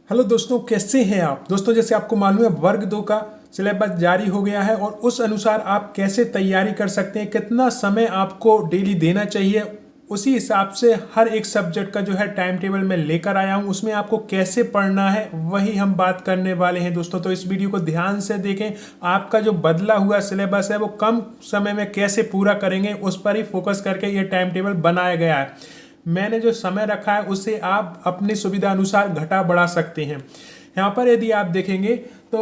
Hello दोस्तों, कैसे हैं आप दोस्तों। जैसे आपको मालूम है वर्ग 2 का सिलेबस जारी हो गया है और उस अनुसार आप कैसे तैयारी कर सकते हैं, कितना समय आपको डेली देना चाहिए, उसी हिसाब से हर एक सब्जेक्ट का जो है टाइम टेबल मैं लेकर आया हूं। उसमें आपको कैसे पढ़ना है वही हम बात करने वाले हैं दोस्तों। तो इस वीडियो को ध्यान से देखें। आपका जो बदला हुआ सिलेबस है वो कम समय में कैसे पूरा करेंगे उस पर ही फोकस करके ये टाइम टेबल बनाया गया है। मैंने जो समय रखा है उसे आप अपनी सुविधा अनुसार घटा बढ़ा सकते हैं। यहाँ पर यदि आप देखेंगे तो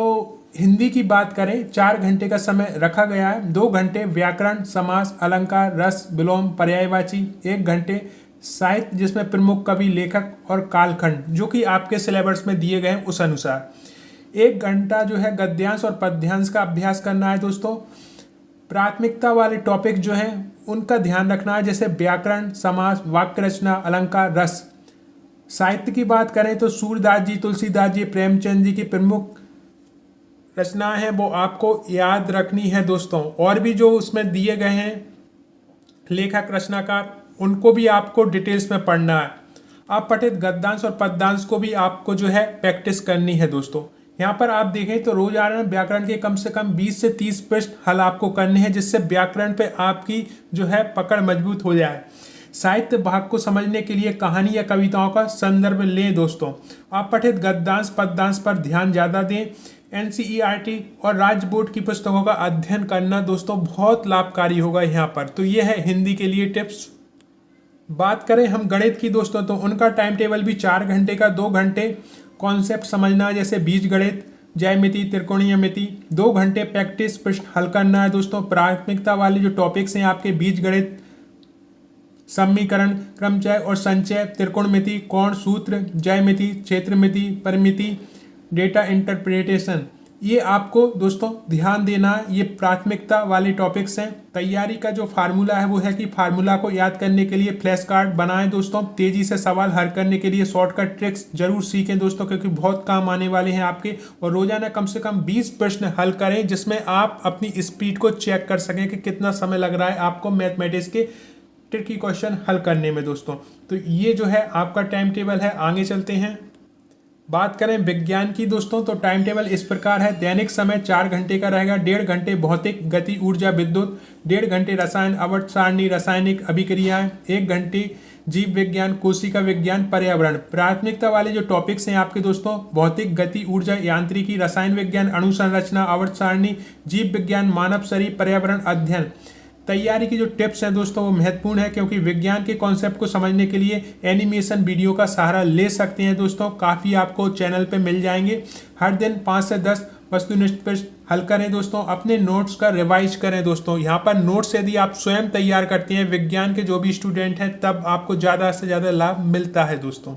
हिंदी की बात करें 4 घंटे का समय रखा गया है। 2 घंटे व्याकरण, समास, अलंकार, रस, विलोम, पर्यायवाची। 1 घंटे साहित्य जिसमें प्रमुख कवि, लेखक और कालखंड जो कि आपके सिलेबस में दिए गए हैं उस अनुसार। 1 घंटा जो है गद्यांश और पद्यांश का अभ्यास करना है दोस्तों। प्राथमिकता वाले टॉपिक जो हैं उनका ध्यान रखना है, जैसे व्याकरण, समास, वाक्य रचना, अलंकार, रस। साहित्य की बात करें तो सूरदास जी, तुलसीदास जी, प्रेमचंद जी की प्रमुख रचनाएं हैं वो आपको याद रखनी है दोस्तों। और भी जो उसमें दिए गए हैं लेखक, रचनाकार, उनको भी आपको डिटेल्स में पढ़ना है। अपठित गद्यांश और पद्यांश को भी आपको जो है प्रैक्टिस करनी है दोस्तों। यहाँ पर आप देखें तो रोजाना व्याकरण के कम से कम 20 से 30 पृष्ठ हल आपको करने हैं, जिससे व्याकरण पे आपकी जो है पकड़ मजबूत हो जाए। साहित्य भाग को समझने के लिए कहानी या कविताओं का संदर्भ लें दोस्तों। अपठित गद्यांश पद्यांश पर ध्यान ज़्यादा दें। एनसीईआरटी और राज्य बोर्ड की पुस्तकों का अध्ययन करना दोस्तों बहुत लाभकारी होगा यहाँ पर। तो ये है हिंदी के लिए टिप्स। बात करें हम गणित की दोस्तों तो उनका टाइम टेबल भी 4 घंटे का। 2 घंटे कॉन्सेप्ट समझना है, जैसे बीज गणित, ज्यामिति, त्रिकोणीय मिति। 2 घंटे प्रैक्टिस पृष्ठ हल करना है दोस्तों। प्राथमिकता वाले जो टॉपिक्स हैं आपके बीज गणित, समीकरण, क्रमचय और संचय, त्रिकोणमिति, कोण सूत्र, ज्यामिति, क्षेत्रमिति, परिमिति, डेटा इंटरप्रिटेशन, ये आपको दोस्तों ध्यान देना है। ये प्राथमिकता वाले टॉपिक्स हैं। तैयारी का जो फार्मूला है वो है कि फार्मूला को याद करने के लिए फ्लैश कार्ड बनाएं दोस्तों। तेजी से सवाल हल करने के लिए शॉर्टकट ट्रिक्स जरूर सीखें दोस्तों, क्योंकि बहुत काम आने वाले हैं आपके। और रोजाना कम से कम 20 प्रश्न हल करें, जिसमें आप अपनी स्पीड को चेक कर सकें कि कितना समय लग रहा है आपको मैथमेटिक्स के ट्रिकी क्वेश्चन हल करने में दोस्तों। तो ये जो है आपका टाइम टेबल है। आगे चलते हैं। बात करें विज्ञान की दोस्तों तो टाइम टेबल इस प्रकार है। दैनिक समय 4 घंटे का रहेगा। 1.5 घंटे भौतिक, गति, ऊर्जा, विद्युत। 1.5 घंटे रसायन, आवर्त सारणी, रासायनिक अभिक्रियाएं। 1 घंटे जीव विज्ञान, कोशिका विज्ञान, पर्यावरण। प्राथमिकता वाले जो टॉपिक्स हैं आपके दोस्तों भौतिक, गति, ऊर्जा, यांत्रिकी, रसायन विज्ञान, अणु संरचना, आवर्त सारणी, जीव विज्ञान, मानव शरीर, पर्यावरण अध्ययन। तैयारी की जो टिप्स हैं दोस्तों वो महत्वपूर्ण है, क्योंकि विज्ञान के कॉन्सेप्ट को समझने के लिए एनिमेशन वीडियो का सहारा ले सकते हैं दोस्तों। काफ़ी आपको चैनल पे मिल जाएंगे। हर दिन 5 से 10 वस्तुनिष्ठ प्रश्न हल करें दोस्तों। अपने नोट्स का रिवाइज करें दोस्तों। यहाँ पर नोट्स यदि आप स्वयं तैयार करते हैं विज्ञान के जो भी स्टूडेंट हैं, तब आपको ज़्यादा से ज़्यादा लाभ मिलता है दोस्तों।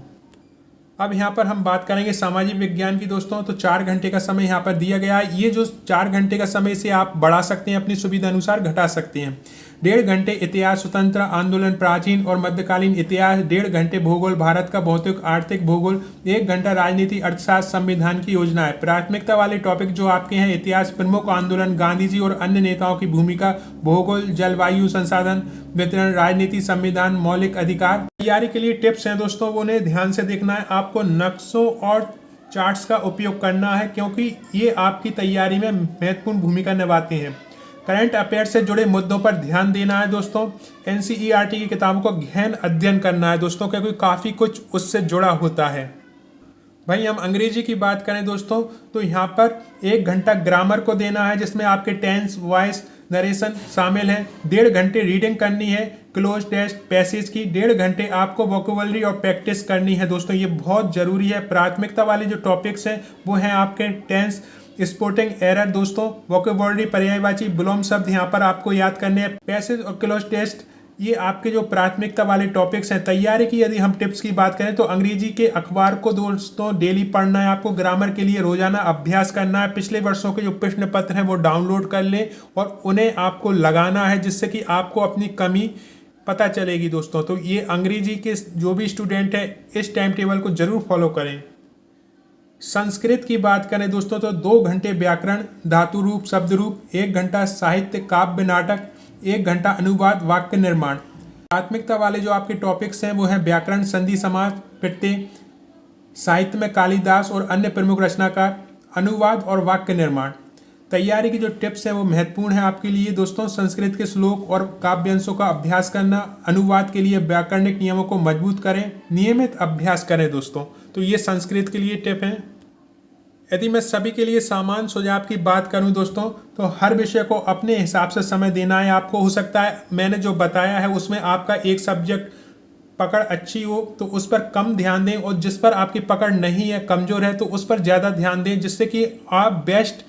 अब यहाँ पर हम बात करेंगे सामाजिक विज्ञान की दोस्तों। तो 4 घंटे का समय यहाँ पर दिया गया है। ये जो 4 घंटे का समय से आप बढ़ा सकते हैं, अपनी सुविधा अनुसार घटा सकते हैं। 1.5 घंटे इतिहास, स्वतंत्र आंदोलन, प्राचीन और मध्यकालीन इतिहास। 1.5 घंटे भूगोल, भारत का भौतिक आर्थिक भूगोल। 1 घंटा राजनीति, अर्थशास्त्र, संविधान की योजनाएं। प्राथमिकता वाले टॉपिक जो आपके हैं इतिहास, प्रमुख आंदोलन, गांधी जी और अन्य नेताओं की भूमिका। भूगोल, जलवायु, संसाधन वितरण, राजनीति, संविधान, मौलिक अधिकार। तैयारी के लिए टिप्स हैं दोस्तों, वो उन्हें ध्यान से देखना है। आपको नक्शों और चार्ट्स का उपयोग करना है, क्योंकि ये आपकी तैयारी में महत्वपूर्ण भूमिका निभाते हैं। करंट अफेयर से जुड़े मुद्दों पर ध्यान देना है दोस्तों। एनसीईआरटी की किताबों को गहन अध्ययन करना है दोस्तों, क्योंकि काफ़ी कुछ उससे जुड़ा होता है। भाई हम अंग्रेजी की बात करें दोस्तों तो यहाँ पर 1 घंटा ग्रामर को देना है, जिसमें आपके टेंस, वॉइस, नरेशन शामिल है। 1.5 घंटे रीडिंग करनी है, क्लोज टेस्ट, पैसेज की। 1.5 घंटे आपको वोकेबुलरी और प्रैक्टिस करनी है दोस्तों, ये बहुत ज़रूरी है। प्राथमिकता वाले जो टॉपिक्स हैं वो हैं आपके टेंस, स्पोर्टिंग एरर दोस्तों, वोकेबुलरी, पर्यायवाची, विलोम शब्द यहाँ पर आपको याद करने हैं। पैसेज और क्लोज टेस्ट, ये आपके जो प्राथमिकता वाले टॉपिक्स हैं। तैयारी की यदि हम टिप्स की बात करें तो अंग्रेजी के अखबार को दोस्तों डेली पढ़ना है आपको। ग्रामर के लिए रोजाना अभ्यास करना है। पिछले वर्षों के जो प्रश्न पत्र हैं वो डाउनलोड कर लें और उन्हें आपको लगाना है, जिससे कि आपको अपनी कमी पता चलेगी दोस्तों। तो ये अंग्रेजी के जो भी स्टूडेंट है इस टाइम टेबल को जरूर फॉलो करें। संस्कृत की बात करें दोस्तों तो 2 घंटे व्याकरण, धातु रूप, शब्द रूप। 1 घंटा साहित्य, काव्य, नाटक। 1 घंटा अनुवाद, वाक्य निर्माण। प्राथमिकता वाले जो आपके टॉपिक्स हैं वो हैं व्याकरण, संधि, समास, प्रत्यय, साहित्य में कालिदास और अन्य प्रमुख रचनाकार, अनुवाद और वाक्य निर्माण। तैयारी की जो टिप्स हैं वो महत्वपूर्ण है आपके लिए दोस्तों। संस्कृत के श्लोक और काव्यांशों का अभ्यास करना, अनुवाद के लिए व्याकरणिक नियमों को मजबूत करें, नियमित अभ्यास करें दोस्तों। तो ये संस्कृत के लिए टिप हैं। यदि मैं सभी के लिए सामान्य सुझाव की बात करूं दोस्तों, तो हर विषय को अपने हिसाब से समय देना है आपको। हो सकता है मैंने जो बताया है उसमें आपका एक सब्जेक्ट पकड़ अच्छी हो तो उस पर कम ध्यान दें, और जिस पर आपकी पकड़ नहीं है, कमजोर है, तो उस पर ज़्यादा ध्यान दें, जिससे कि आप बेस्ट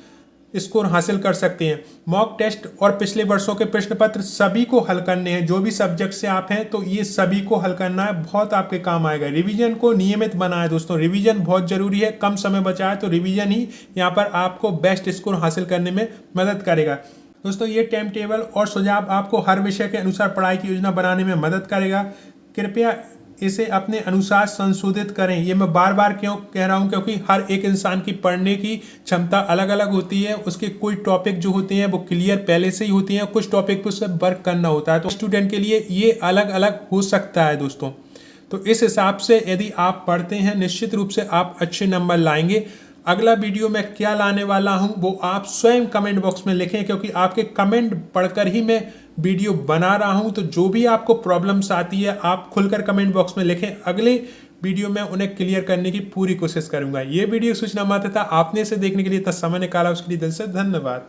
स्कोर हासिल कर सकते हैं। मॉक टेस्ट और पिछले वर्षों के प्रश्न पत्र सभी को हल करने हैं। जो भी सब्जेक्ट से आप हैं तो ये सभी को हल करना है, बहुत आपके काम आएगा। रिवीजन को नियमित बनाएं दोस्तों, रिवीजन बहुत जरूरी है। कम समय बचा है तो रिवीजन ही यहाँ पर आपको बेस्ट स्कोर हासिल करने में मदद करेगा दोस्तों। ये टाइम टेबल और सुझाव आपको हर विषय के अनुसार पढ़ाई की योजना बनाने में मदद करेगा। कृपया इसे अपने अनुसार संशोधित करें। ये मैं बार बार क्यों कह रहा हूँ, क्योंकि हर एक इंसान की पढ़ने की क्षमता अलग अलग होती है। उसके कोई टॉपिक जो होते हैं वो क्लियर पहले से ही होती हैं, कुछ टॉपिक पे उससे वर्क करना होता है। तो स्टूडेंट के लिए ये अलग अलग हो सकता है दोस्तों। तो इस हिसाब से यदि आप पढ़ते हैं निश्चित रूप से आप अच्छे नंबर लाएंगे। अगला वीडियो में क्या लाने वाला हूं वो आप स्वयं कमेंट बॉक्स में लिखें, क्योंकि आपके कमेंट पढ़कर ही मैं वीडियो बना रहा हूं। तो जो भी आपको प्रॉब्लम्स आती है आप खुलकर कमेंट बॉक्स में लिखें। अगले वीडियो में उन्हें क्लियर करने की पूरी कोशिश करूंगा। ये वीडियो सूचना मात्र था। आपने इसे देखने के लिए इतना समय निकाला उसके लिए दिल से धन्यवाद।